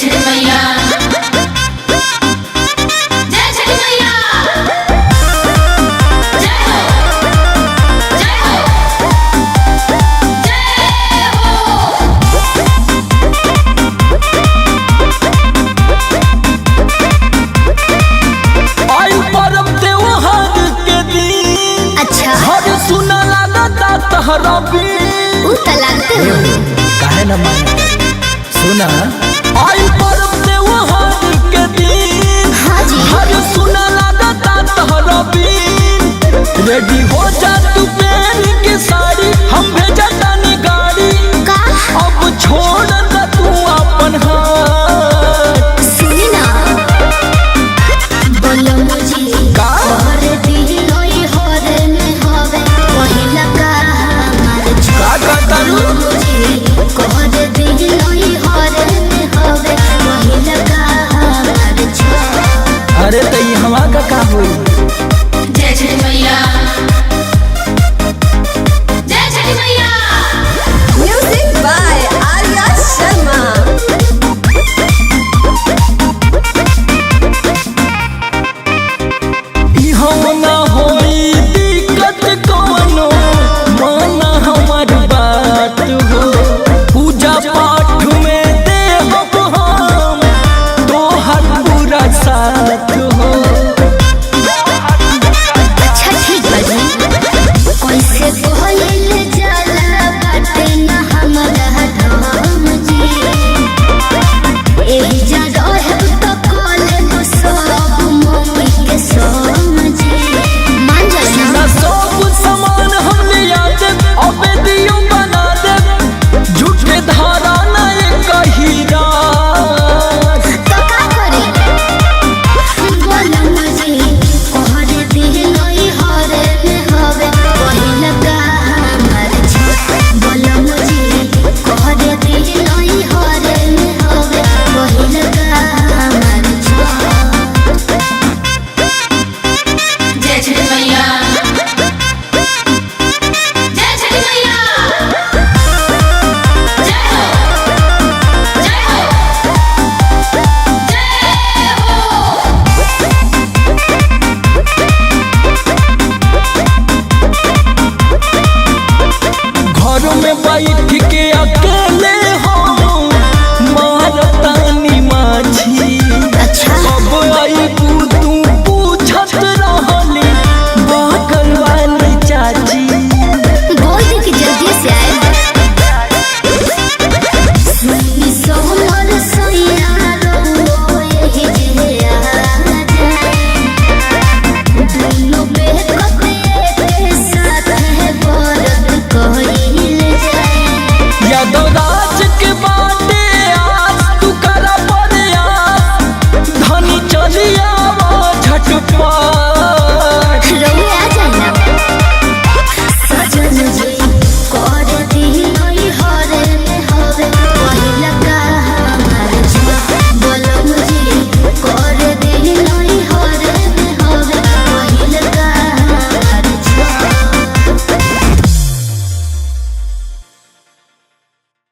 छठ मैया जय छठ मैया जय हो जय हो जय हो। आई परम त्योहार के दिन अच्छा हर सुना लागता तहरा बीन उ तलाते हो काहे न माने सुना आई परम त्योहार के दिन हाँ जी हर सुना लागता तहरा बीन रेडी हो जा तू पहन के साड़ी हम भेजा तानी गाड़ी का अब छोड़